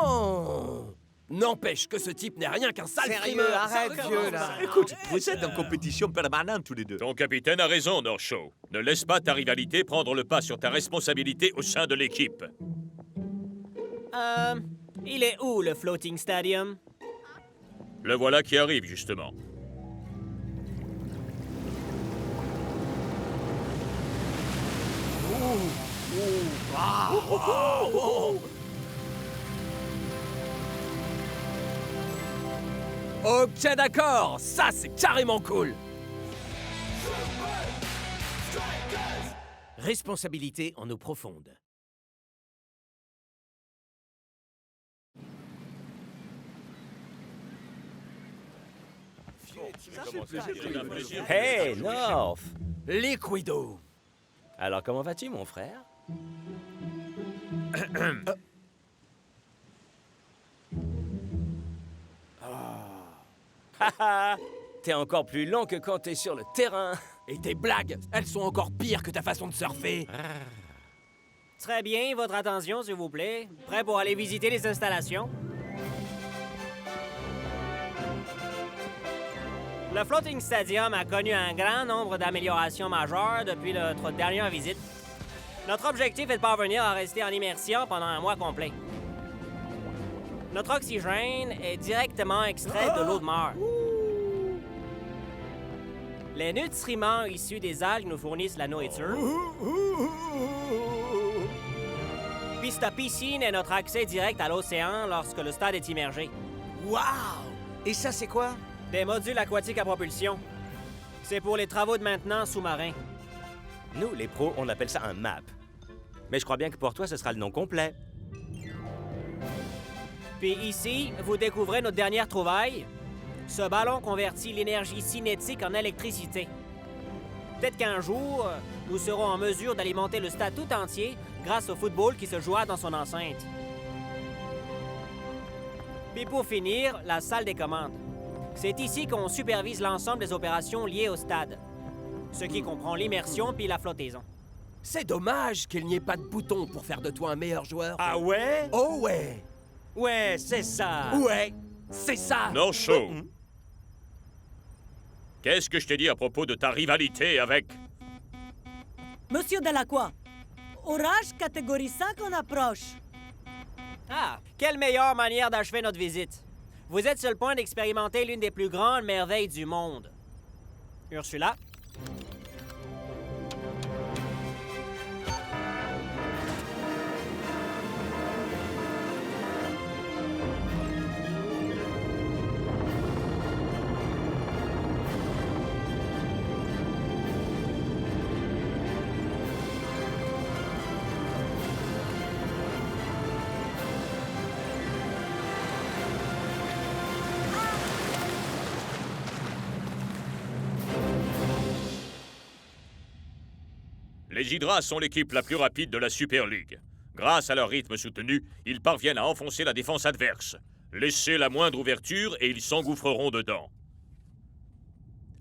Non. N'empêche que ce type n'est rien qu'un sale Sérieux, frimeur. arrête, Ça vieux, recommence là. pas. Écoute, vous êtes en compétition permanente tous les deux. Ton capitaine a raison, Norshaw. Ne laisse pas ta rivalité prendre le pas sur ta responsabilité au sein de l'équipe. Il est où, le Floating Stadium? Le voilà qui arrive, justement. Ok, d'accord. Ça, c'est carrément cool. Responsabilité en eau profonde. Hey, North! Liquido. Alors, comment vas-tu, mon frère? Haha! T'es encore plus lent que quand t'es sur le terrain. Et tes blagues, elles sont encore pires que ta façon de surfer. Très bien, votre attention, s'il vous plaît. Prêt pour aller visiter les installations? Le Floating Stadium a connu un grand nombre d'améliorations majeures depuis notre dernière visite. Notre objectif est de parvenir à rester en immersion pendant un mois complet. Notre oxygène est directement extrait de l'eau de mer. Les nutriments issus des algues nous fournissent la nourriture. Puis cette piscine est notre accès direct à l'océan lorsque le stade est immergé. Wow! Et ça, c'est quoi? Des modules aquatiques à propulsion. C'est pour les travaux de maintenance sous-marins. Nous, les pros, on appelle ça un map. Mais je crois bien que pour toi, ce sera le nom complet. Puis ici, vous découvrez notre dernière trouvaille. Ce ballon convertit l'énergie cinétique en électricité. Peut-être qu'un jour, nous serons en mesure d'alimenter le stade tout entier grâce au football qui se jouera dans son enceinte. Puis pour finir, la salle des commandes. C'est ici qu'on supervise l'ensemble des opérations liées au stade, ce qui comprend l'immersion puis la flottaison. C'est dommage qu'il n'y ait pas de bouton pour faire de toi un meilleur joueur. Ah ouais? Oh ouais! Ouais, c'est ça! Ouais, c'est ça! Norshaw! Qu'est-ce que je t'ai dit à propos de ta rivalité avec... Monsieur Delacroix, orage catégorie 5 en approche. Ah, quelle meilleure manière d'achever notre visite! Vous êtes sur le point d'expérimenter l'une des plus grandes merveilles du monde. Ursula? Les Hydras sont l'équipe la plus rapide de la Super League. Grâce à leur rythme soutenu, ils parviennent à enfoncer la défense adverse. Laissez la moindre ouverture et ils s'engouffreront dedans.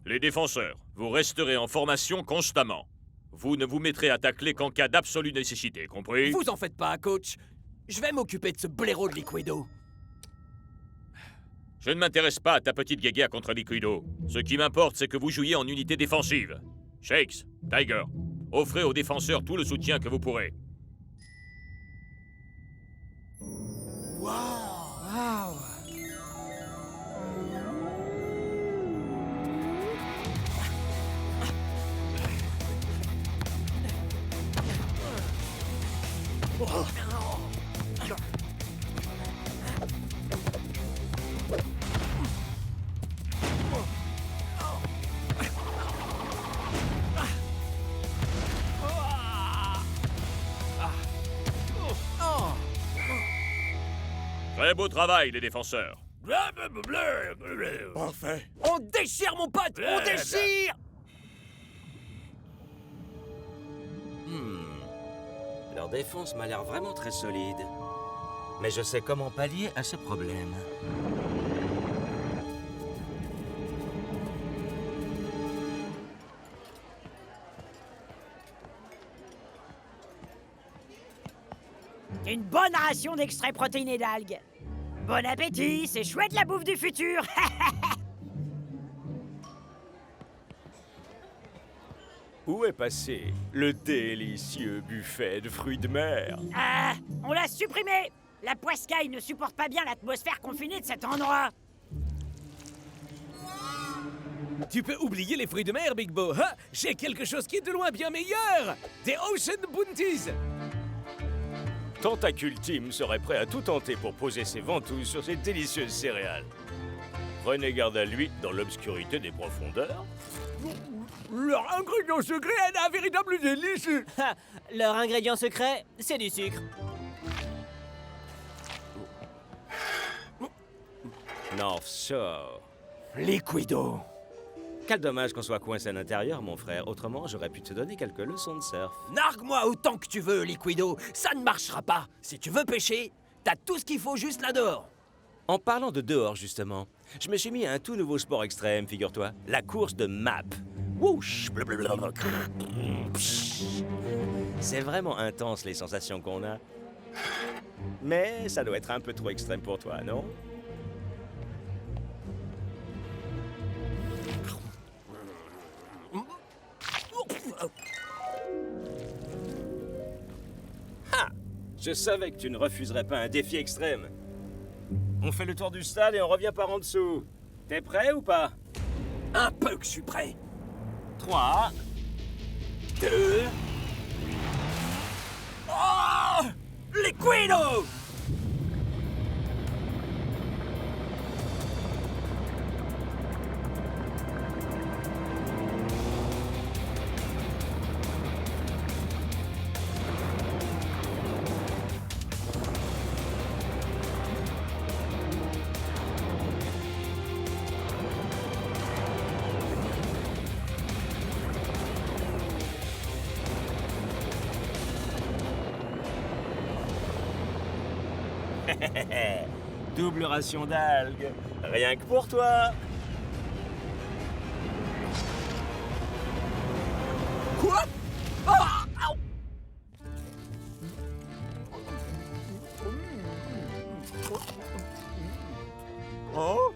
Les défenseurs, vous resterez en formation constamment. Vous ne vous mettrez à tacler qu'en cas d'absolue nécessité, compris? Vous en faites pas, coach. Je vais m'occuper de ce blaireau de Liquido. Je ne m'intéresse pas à ta petite guéguerre contre Liquido. Ce qui m'importe, c'est que vous jouiez en unité défensive. Shakes, Tiger, offrez aux défenseurs tout le soutien que vous pourrez. Wow. Très beau travail, les défenseurs. Parfait. On déchire, mon pote! On déchire! Leur défense m'a l'air vraiment très solide. Mais je sais comment pallier à ce problème. Une bonne ration d'extrait protéiné d'algues. Bon appétit, c'est chouette la bouffe du futur. Où est passé le délicieux buffet de fruits de mer? Ah, on l'a supprimé. La poiscaille ne supporte pas bien l'atmosphère confinée de cet endroit. Tu peux oublier les fruits de mer, Big Bo. Hein? J'ai quelque chose qui est de loin bien meilleur. Des Ocean Bounties. Tentacule Team serait prêt à tout tenter pour poser ses ventouses sur ces délicieuses céréales. Prenez garde à lui dans l'obscurité des profondeurs. Leur ingrédient secret est un véritable délice. Leur ingrédient secret, c'est du sucre. North Shore. Liquido. Quel dommage qu'on soit coincé à l'intérieur, mon frère. Autrement, j'aurais pu te donner quelques leçons de surf. Nargue-moi autant que tu veux, Liquido. Ça ne marchera pas. Si tu veux pêcher, t'as tout ce qu'il faut juste là dehors. En parlant de dehors, justement, je me suis mis à un tout nouveau sport extrême, figure-toi. La course de map. Whoosh! Blablabla. C'est vraiment intense, les sensations qu'on a. Mais ça doit être un peu trop extrême pour toi, non? Ah! Je savais que tu ne refuserais pas un défi extrême. On fait le tour du stade et on revient par en dessous. T'es prêt ou pas? Un peu que je suis prêt. 3, 2... Oh! Liquido! double ration d'algues. Rien que pour toi. Quoi? Ah! Oh?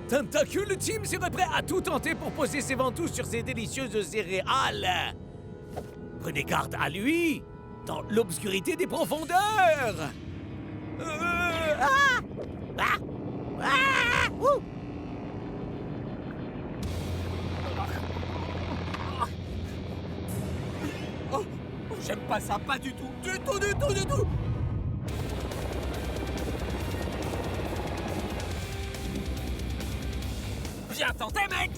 Tentacule Team serait prêt à tout tenter pour poser ses ventouses sur ces délicieuses céréales. Prenez garde à lui, dans l'obscurité des profondeurs. Oh, j'aime pas ça, pas du tout, du tout, du tout, du tout. Bien tenté, mec.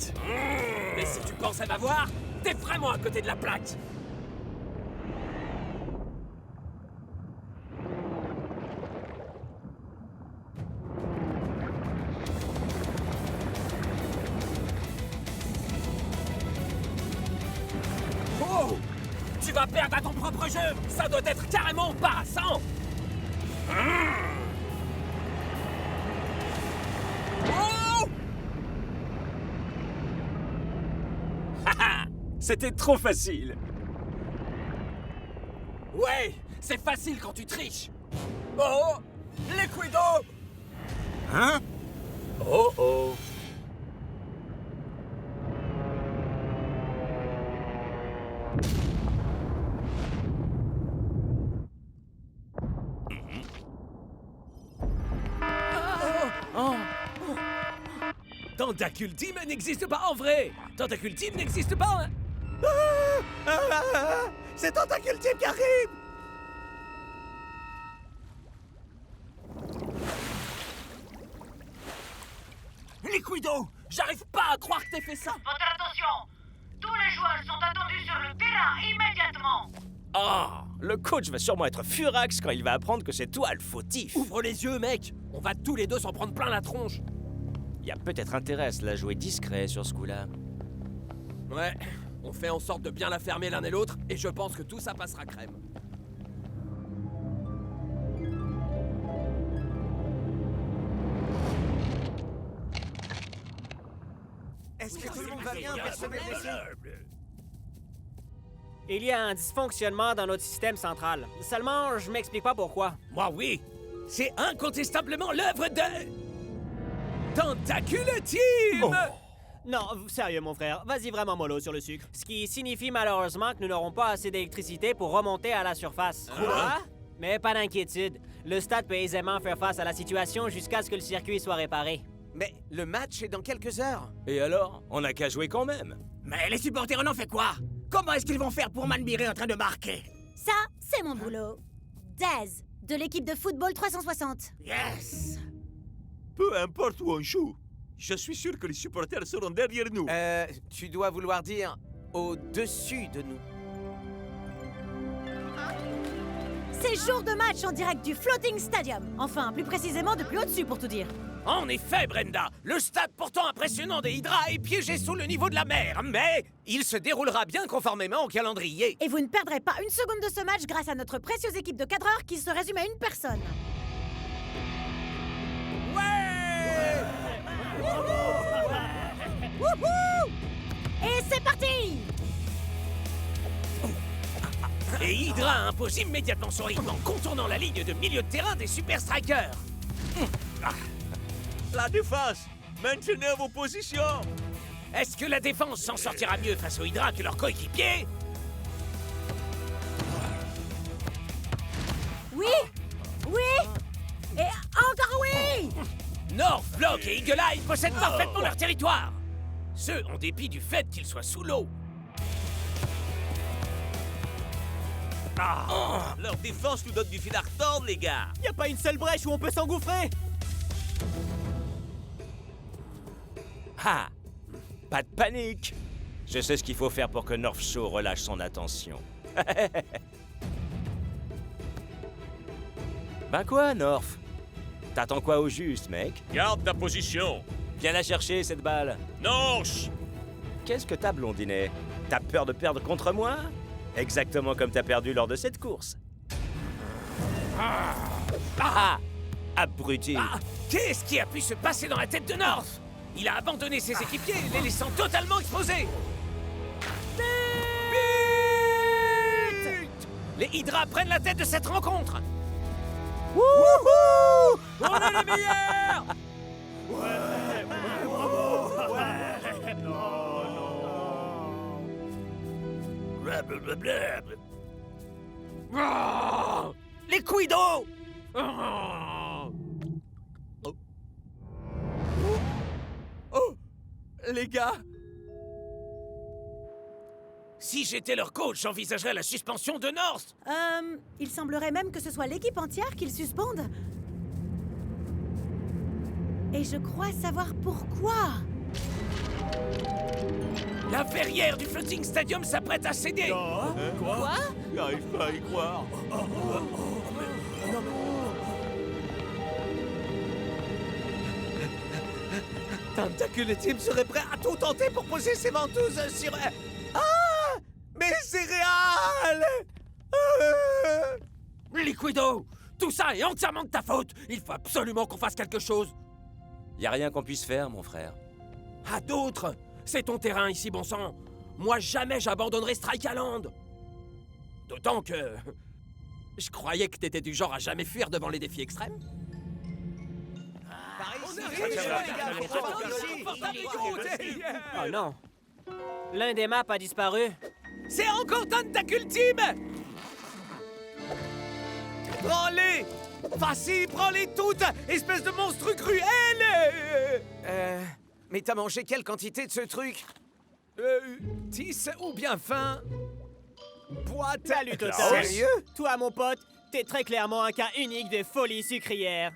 Mais si tu penses à m'avoir, t'es vraiment à côté de la plaque. Tu vas perdre à ton propre jeu. Ça doit être carrément embarrassant. Oh! Haha, c'était trop facile. Ouais, c'est facile quand tu triches. Oh, Liquido! Hein? Oh oh. Tentacule Team n'existe pas en vrai. Tentacule Team n'existe pas. C'est Tentacule Team qui arrive. Liquido, j'arrive pas à croire que t'aies fait ça. Votre attention! Tous les joueurs sont attendus sur le terrain immédiatement! Oh, le coach va sûrement être furax quand il va apprendre que c'est toi le fautif. Ouvre les yeux, mec. On va tous les deux s'en prendre plein la tronche. Il y a peut-être intérêt à se la jouer discret sur ce coup-là. Ouais, on fait en sorte de bien la fermer l'un et l'autre, et je pense que tout ça passera crème. Est-ce que tout le monde va bien? Personne n'est blessé? Il y a un dysfonctionnement dans notre système central. Seulement, je m'explique pas pourquoi. Moi, oui. C'est incontestablement l'œuvre de... Tentacule Team! Non, sérieux, mon frère, vas-y vraiment mollo sur le sucre. Ce qui signifie malheureusement que nous n'aurons pas assez d'électricité pour remonter à la surface. Quoi? Mais pas d'inquiétude. Le stade peut aisément faire face à la situation jusqu'à ce que le circuit soit réparé. Mais le match est dans quelques heures. Et alors? On n'a qu'à jouer quand même. Mais les supporters en ont fait quoi? Comment est-ce qu'ils vont faire pour m'admirer en train de marquer? Ça, c'est mon boulot. Daz, de l'équipe de football 360. Yes! Peu importe où on joue, je suis sûr que les supporters seront derrière nous. Tu dois vouloir dire au-dessus de nous. C'est jour de match en direct du Floating Stadium. Enfin, plus précisément depuis au-dessus pour tout dire. En effet, Brenda, le stade pourtant impressionnant des Hydras est piégé sous le niveau de la mer, mais il se déroulera bien conformément au calendrier. Et vous ne perdrez pas une seconde de ce match grâce à notre précieuse équipe de cadreurs qui se résume à une personne. Wouhou! Et c'est parti! Et Hydra impose immédiatement son rythme en contournant la ligne de milieu de terrain des Super Strikers. La défense, maintenez vos positions. Est-ce que la défense s'en sortira mieux face aux Hydra que leurs coéquipiers? Oui! Oui! Et encore oui! North, Block et Eagle Eye possèdent parfaitement leur territoire. Ce, en dépit du fait qu'ils soient sous l'eau. Leur défense nous donne du fil à retordre, les gars. Y a pas une seule brèche où on peut s'engouffrer. Ah! Pas de panique! Je sais ce qu'il faut faire pour que North Shore relâche son attention. Ben quoi, North? T'attends quoi au juste, mec? Garde ta position. Viens la chercher, cette balle. North! Qu'est-ce que t'as, blondinet? T'as peur de perdre contre moi? Exactement comme t'as perdu lors de cette course. Abruti! Qu'est-ce qui a pu se passer dans la tête de North? Il a abandonné ses équipiers, les laissant totalement exposés. Vite! Les Hydras prennent la tête de cette rencontre. Wouhou! On est les meilleurs! Les Quido! Oh! Les gars! Si j'étais leur coach, j'envisagerais la suspension de North. Il semblerait même que ce soit l'équipe entière qu'ils suspendent. Et je crois savoir pourquoi. La verrière du Floating Stadium s'apprête à céder. Quoi? J'arrive pas à y croire. Tentacule Team serait prêt à tout tenter pour poser ses ventouses sur... Ah! Mes céréales! Liquido! Tout ça est entièrement de ta faute! Il faut absolument qu'on fasse quelque chose! Y a rien qu'on puisse faire, mon frère. À d'autres! C'est ton terrain ici, bon sang! Moi, jamais j'abandonnerai Strike Island! D'autant que... Je croyais que t'étais du genre à jamais fuir devant les défis extrêmes. Oh non. L'un des maps a disparu. C'est encore Tentacule Team! Prends-les! Vas-y, prends-les toutes! Espèce de monstre cruel! Mais t'as mangé quelle quantité de ce truc? 10 ou bien faim? Boîte! Salut, Totos. Sérieux? Toi, mon pote, t'es très clairement un cas unique de folie sucrière.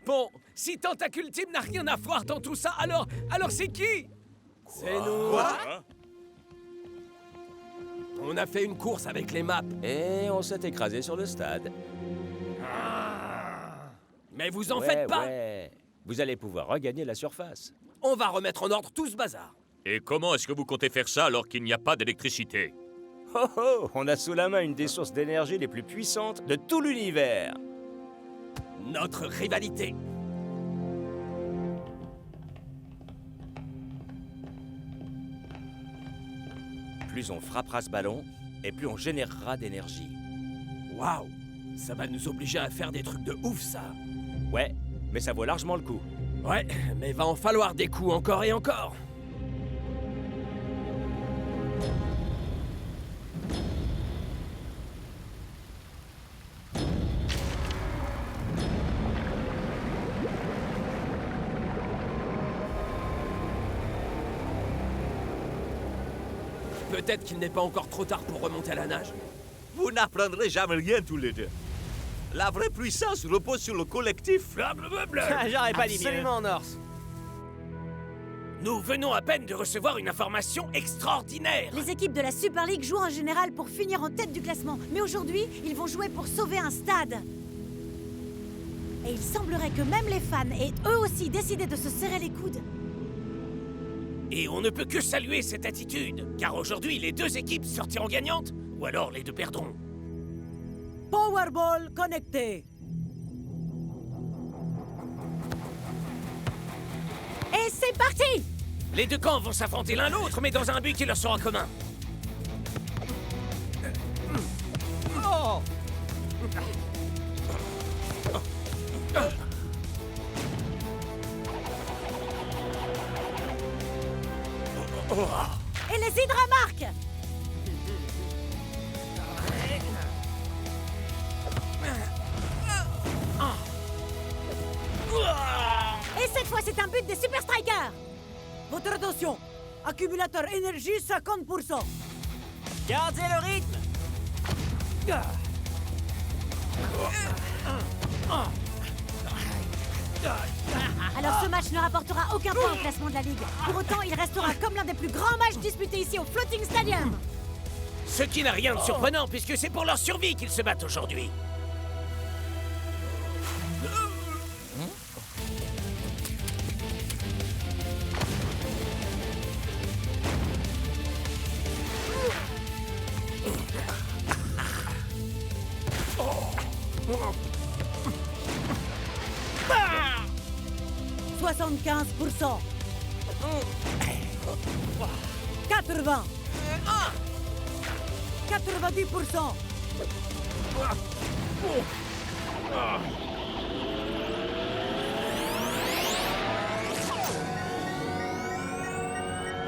Bon, si Tentacule Team n'a rien à voir dans tout ça, alors c'est qui? C'est nous! Quoi? On a fait une course avec les maps. Et on s'est écrasé sur le stade. Mais vous en faites pas! Ouais. Vous allez pouvoir regagner la surface. On va remettre en ordre tout ce bazar. Et comment est-ce que vous comptez faire ça alors qu'il n'y a pas d'électricité? Oh oh, on a sous la main une des sources d'énergie les plus puissantes de tout l'univers. Notre rivalité. Plus on frappera ce ballon, et plus on générera d'énergie. Waouh! Ça va nous obliger à faire des trucs de ouf, ça. Ouais, mais ça vaut largement le coup. Ouais, mais va en falloir des coups encore et encore. Peut-être qu'il n'est pas encore trop tard pour remonter à la nage. Vous n'apprendrez jamais rien tous les deux. La vraie puissance repose sur le collectif. J'aurais pas dit mieux. Absolument, North. Nous venons à peine de recevoir une information extraordinaire. Les équipes de la Super League jouent en général pour finir en tête du classement. Mais aujourd'hui, ils vont jouer pour sauver un stade. Et il semblerait que même les fans aient eux aussi décidé de se serrer les coudes. Et on ne peut que saluer cette attitude, car aujourd'hui, les deux équipes sortiront gagnantes, ou alors les deux perdront. Powerball connecté. Et c'est parti! Les deux camps vont s'affronter l'un l'autre, mais dans un but qui leur sera commun. Oh! Et les Hydra marquent! Et cette fois, c'est un but des Super Strikers! Votre attention. Accumulateur énergie 50%. Gardez le rythme. Alors ce match ne rapportera aucun point au classement de la Ligue. Pour autant, il restera comme l'un des plus grands matchs disputés ici au Floating Stadium. Ce qui n'a rien de surprenant, puisque c'est pour leur survie qu'ils se battent aujourd'hui. Ah 75%. 80. 90%.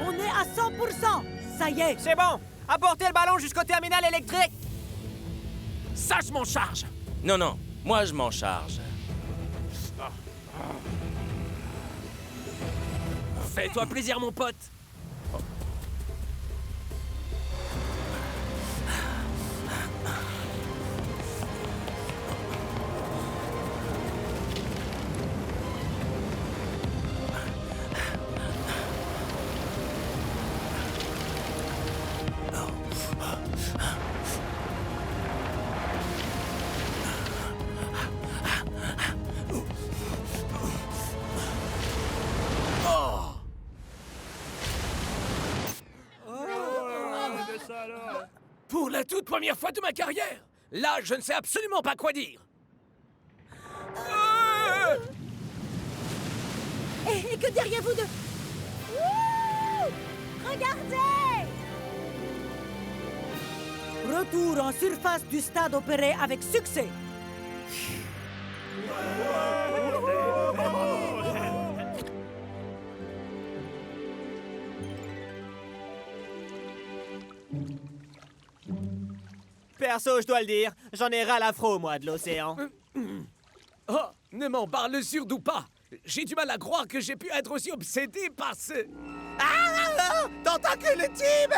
On est à 100%. Ça y est. C'est bon. Apportez le ballon jusqu'au terminal électrique. Ça, je m'en charge. Non, non, moi je m'en charge. Fais-toi plaisir, mon pote. Pour la toute première fois de ma carrière, là, je ne sais absolument pas quoi dire. Et que diriez-vous de... Wouh! Regardez! Retour en surface du stade opéré avec succès. Perso, je dois le dire, j'en ai ras l'afro, moi, de l'océan. Oh, ne m'en parle surtout pas. J'ai du mal à croire que j'ai pu être aussi obsédé par ce... Tentacule team!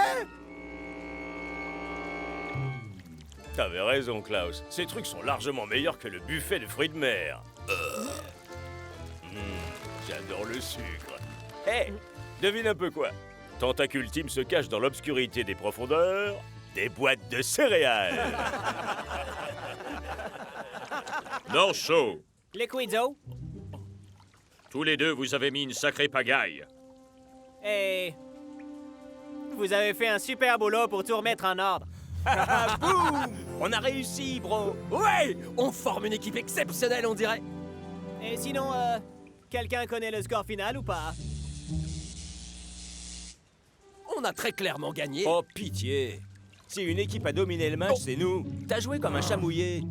T'avais raison, Klaus. Ces trucs sont largement meilleurs que le buffet de fruits de mer. J'adore le sucre. Hé, devine un peu quoi. Tentacule Team se cache dans l'obscurité des profondeurs des boîtes de céréales. North Show, Liquidzo, tous les deux, vous avez mis une sacrée pagaille. et... Vous avez fait un super boulot pour tout remettre en ordre. Boum! On a réussi, bro! Ouais! On forme une équipe exceptionnelle, on dirait. Et sinon, quelqu'un connaît le score final ou pas? On a très clairement gagné. Oh, pitié! Si une équipe a dominé le match, c'est nous. T'as joué comme un chat mouillé.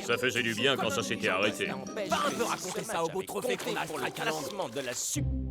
Ça faisait du bien quand ça s'était arrêté. Va un peu raconter ça au beau trophée qu'on a pour le classement de la Super